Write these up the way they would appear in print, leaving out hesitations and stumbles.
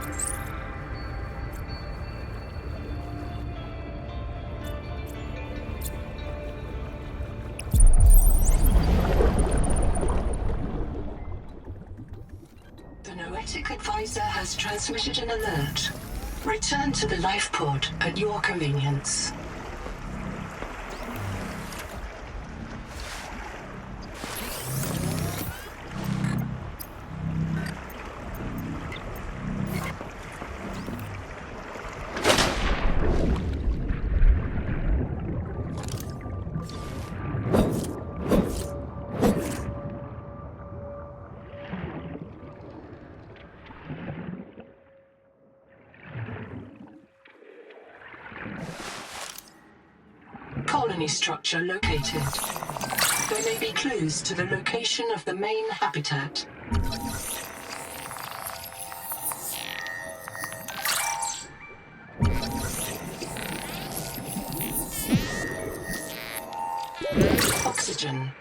The Noetic Advisor has transmitted an alert. Return to the life pod at your convenience. Colony structure located. There may be clues to the location of the main habitat. Oxygen.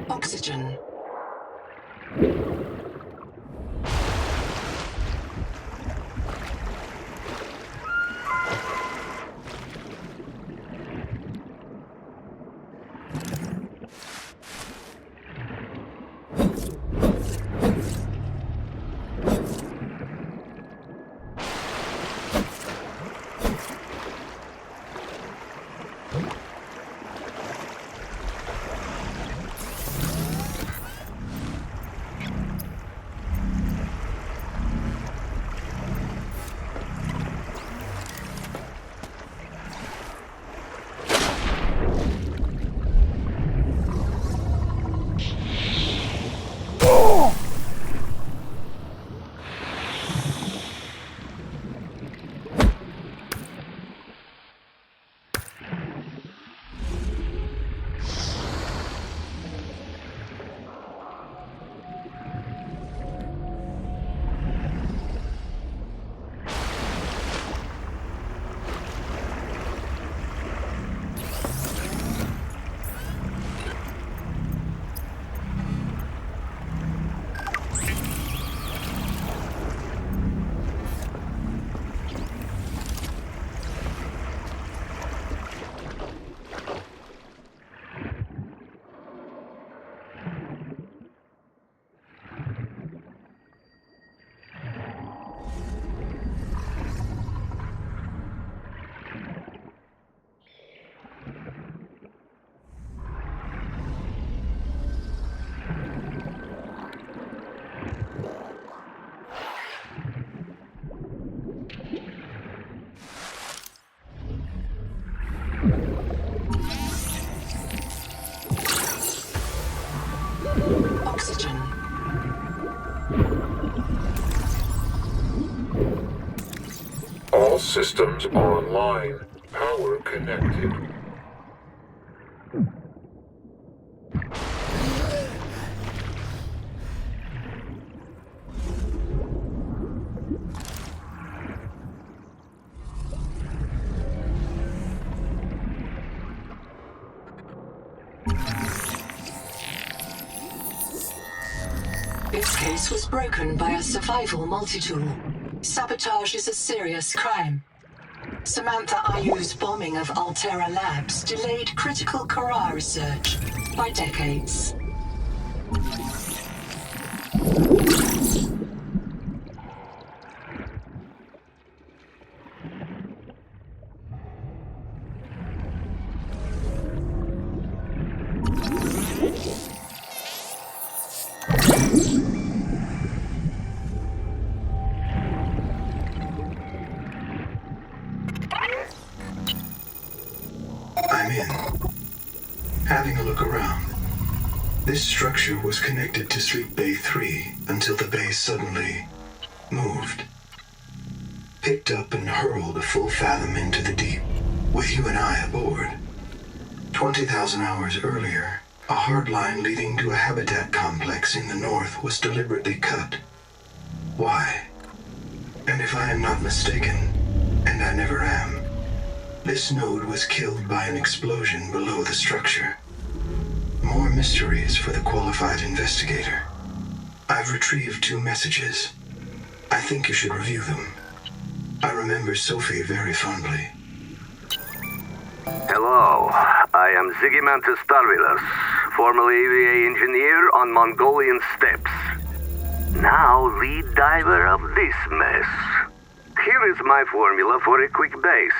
Oxygen. Oxygen. All systems online. Power connected. This case was broken by a survival multi-tool. Sabotage is a serious crime. Samantha Ayu's bombing of Altera Labs delayed critical Kara research by decades. I'm in. Having a look around. This structure was connected to Sleep Bay 3 until the bay suddenly moved. Picked up and hurled a full fathom into the deep, with you and I aboard. 20,000 hours earlier, a hard line leading to a habitat complex in the north was deliberately cut. Why? And if I am not mistaken, and I never am, this node was killed by an explosion below the structure. More mysteries for the qualified investigator. I've retrieved 2 messages. I think you should review them. I remember Sophie very fondly. Hello, I am Zigimantus Starvilus, formerly EVA engineer on Mongolian steppes. Now lead diver of this mess. Here is my formula for a quick base.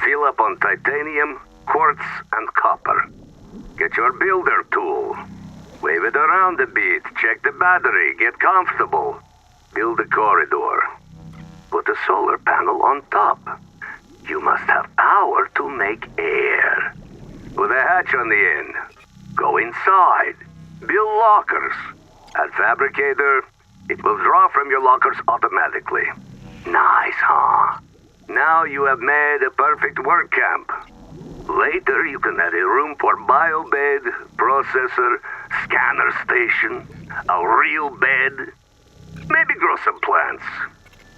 Fill up on titanium, quartz, and copper. Get your builder tool. Wave it around a bit, check the battery, get comfortable. Build a corridor. Put a solar panel on top. You must have power to make air. With a hatch on the end. Go inside. Build lockers. At Fabricator, it will draw from your lockers automatically. Nice, huh? Now you have made a perfect work camp. Later you can add a room for biobed, processor, scanner station, a real bed. Maybe grow some plants.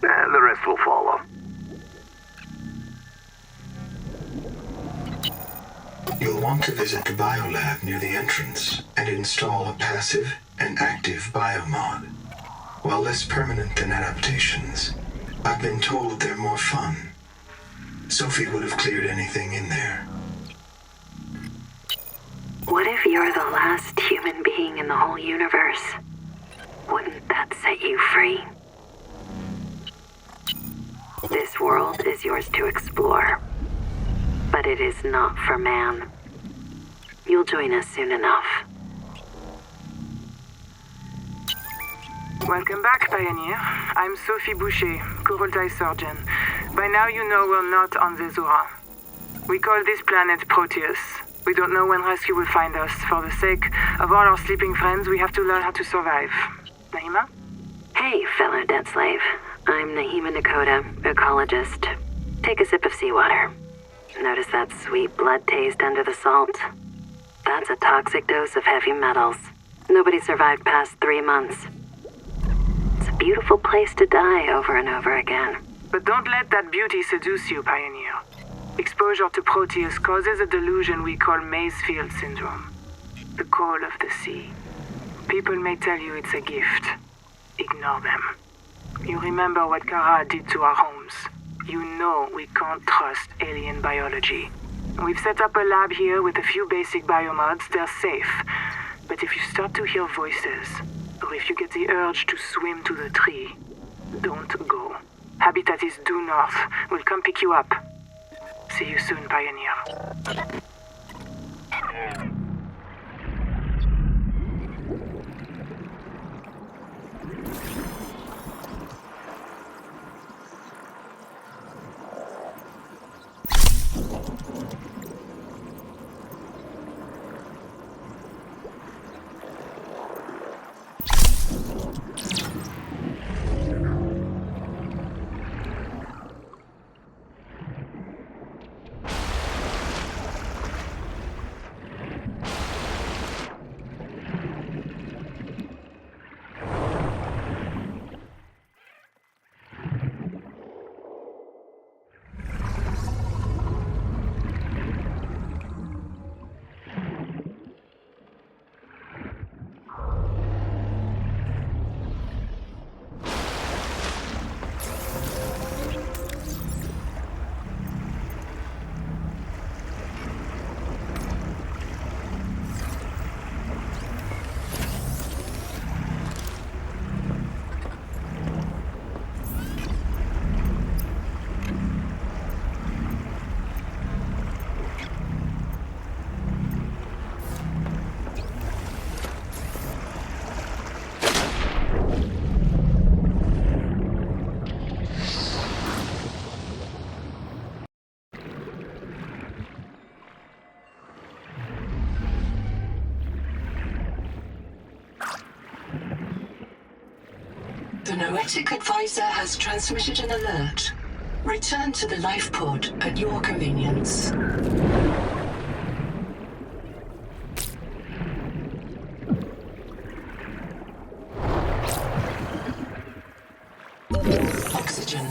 The rest will follow. You'll want to visit the biolab near the entrance and install a passive and active biomod. While less permanent than adaptations, I've been told they're more fun. Sophie would have cleared anything in there. What if you're the last human being in the whole universe? Wouldn't that set you free? This world is yours to explore, but it is not for man. You'll join us soon enough. Welcome back, Pioneer. I'm Sophie Boucher, Kurultai surgeon. By now you know we're not on the Zora. We call this planet Proteus. We don't know when rescue will find us. For the sake of all our sleeping friends, we have to learn how to survive. Naima? Hey, fellow dead slave. I'm Naima Dakota, ecologist. Take a sip of seawater. Notice that sweet blood taste under the salt? That's a toxic dose of heavy metals. Nobody survived past 3 months. It's a beautiful place to die over and over again. But don't let that beauty seduce you, Pioneer. Exposure to Proteus causes a delusion we call Maysfield syndrome. The call of the sea. People may tell you it's a gift. Ignore them. You remember what Kara did to our homes. You know we can't trust alien biology. We've set up a lab here with a few basic biomods. They're safe. But if you start to hear voices, or if you get the urge to swim to the tree, don't go. Habitat is due north. We'll come pick you up. See you soon, Pioneer. Noetic advisor has transmitted an alert. Return to the life pod at your convenience. Oxygen.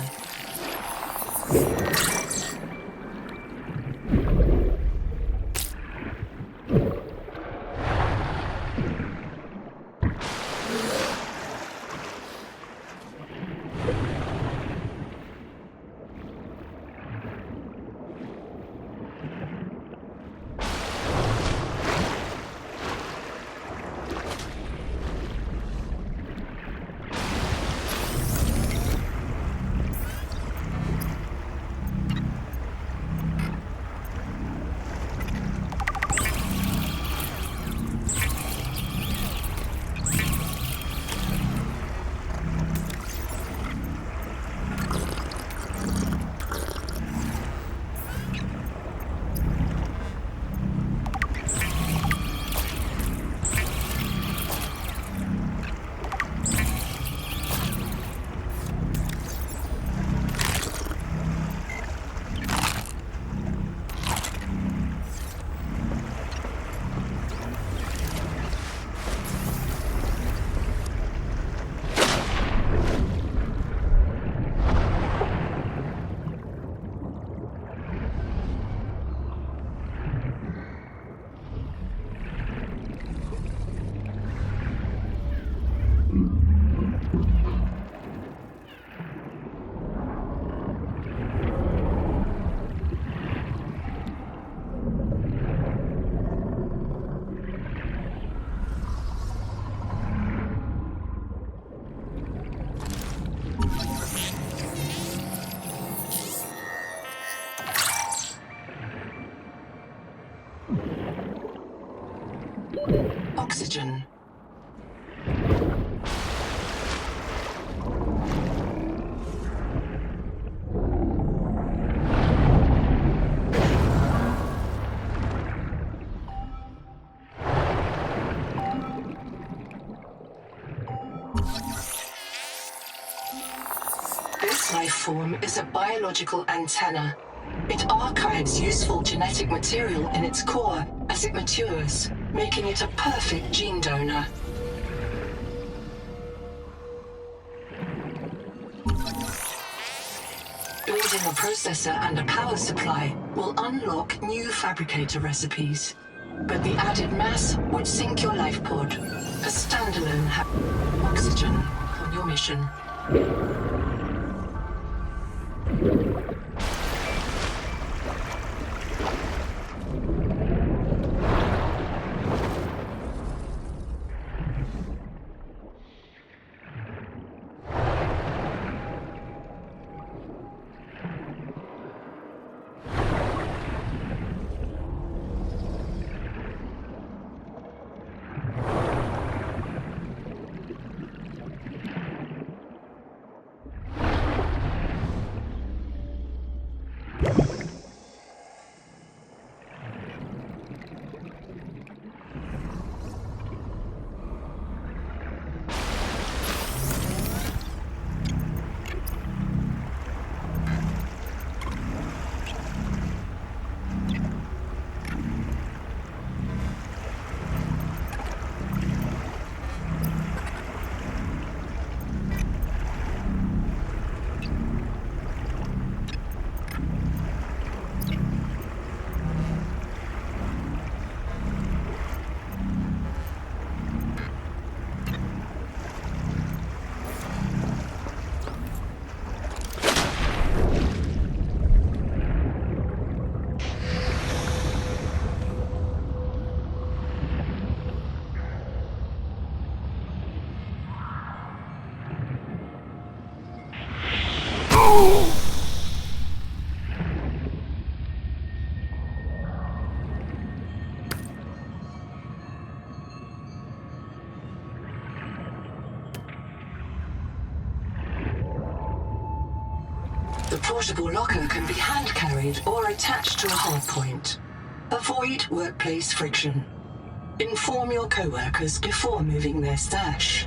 Oxygen. This life form is a biological antenna. It archives useful genetic material in its core as it matures, making it a perfect gene donor. Building a processor and a power supply will unlock new fabricator recipes. But the added mass would sink your life pod. A standalone oxygen on your mission. The portable locker can be hand-carried or attached to a hardpoint. Avoid workplace friction. Inform your co-workers before moving their stash.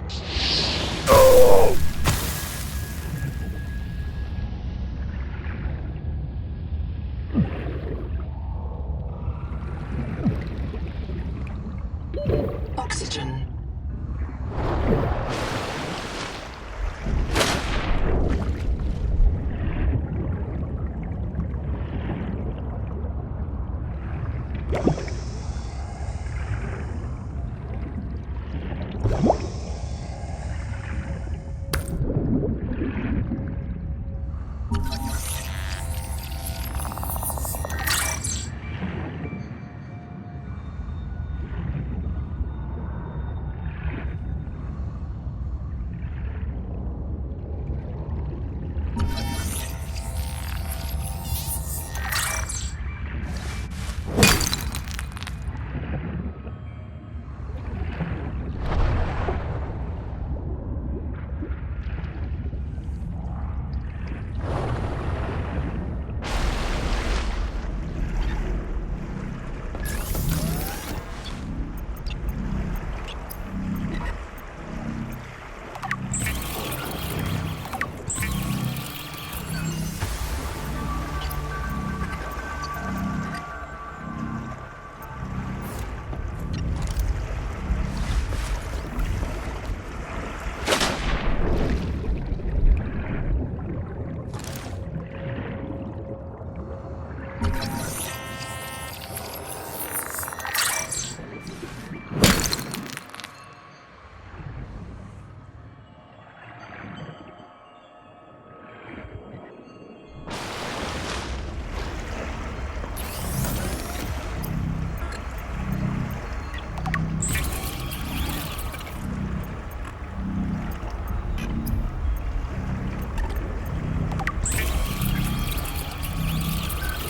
Oxygen.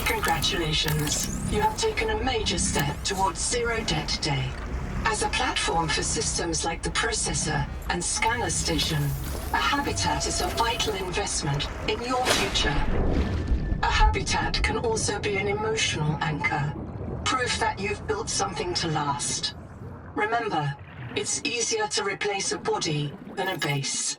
Congratulations. You have taken a major step towards Zero Debt Day. As a platform for systems like the processor and scanner station, a habitat is a vital investment in your future. A habitat can also be an emotional anchor, proof that you've built something to last. Remember, it's easier to replace a body than a base.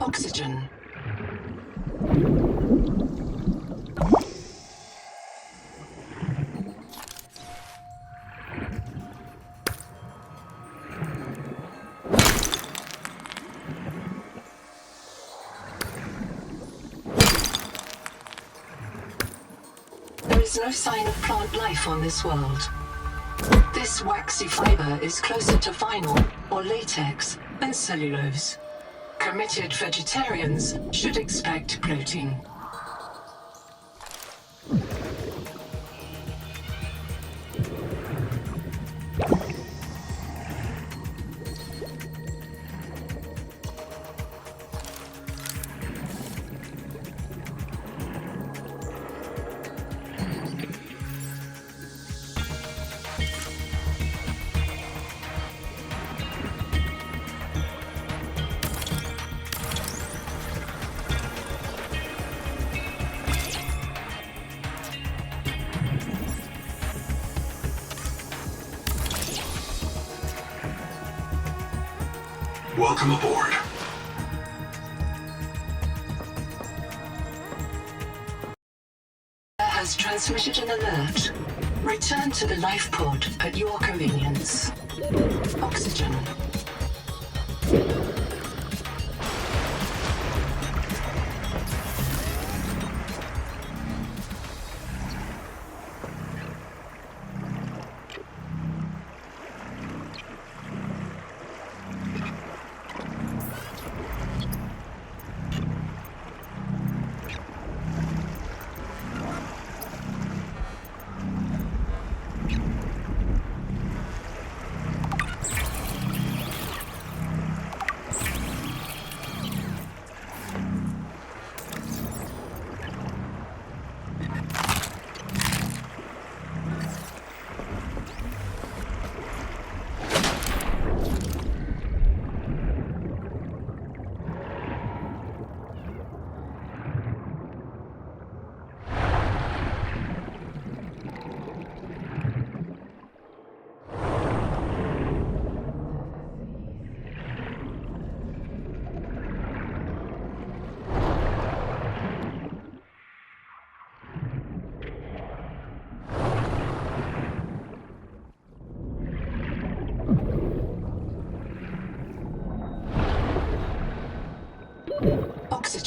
Oxygen. There is no sign of plant life on this world. This waxy fiber is closer to vinyl or latex than cellulose. Committed vegetarians should expect bloating. Welcome aboard. Has transmitted an alert. Return to the life pod at your convenience. Oxygen.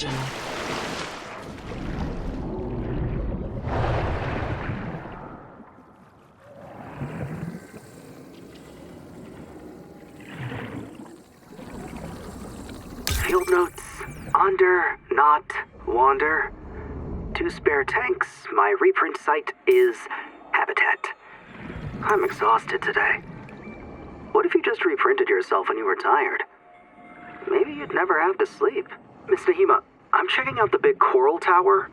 Oxygen. Field notes. Onder, not, wander. 2 spare tanks. My reprint site is habitat. I'm exhausted today. What if you just reprinted yourself when you were tired? Maybe you'd never have to sleep. Miss Nahima, I'm checking out the big coral tower.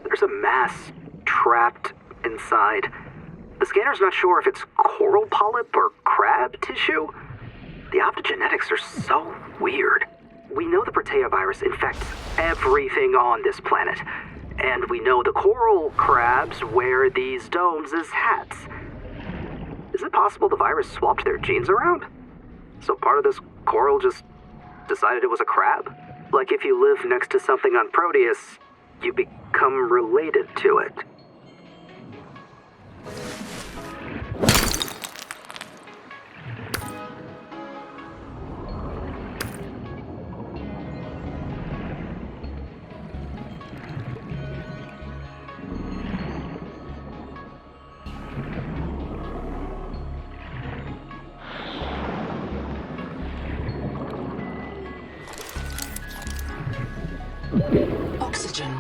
There's a mass trapped inside. The scanner's not sure if it's coral polyp or crab tissue. The optogenetics are so weird. We know the Protea virus infects everything on this planet. And we know the coral crabs wear these domes as hats. Is it possible the virus swapped their genes around? So part of this coral just decided it was a crab? Like if you live next to something on Proteus, you become related to it. Oxygen.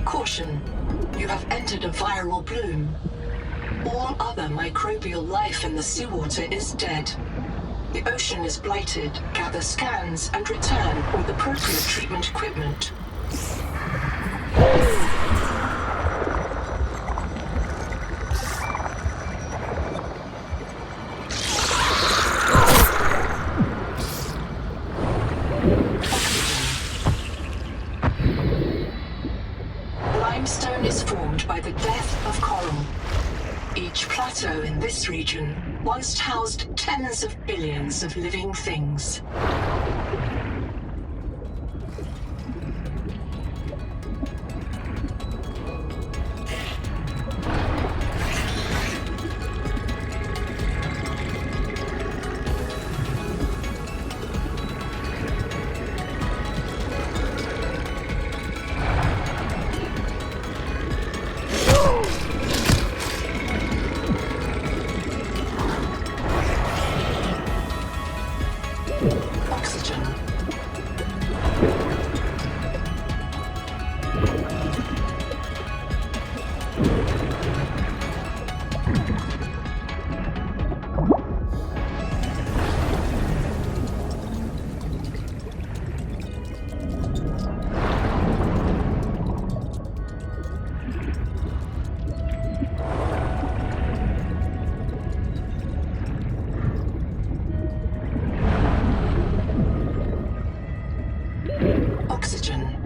Caution. You have entered a viral bloom. All other microbial life in the seawater is dead. The ocean is blighted. Gather scans and return with appropriate treatment equipment. Limestone is formed by the death of coral. Each plateau in this region once housed tens of billions of living things. Oxygen. Oxygen.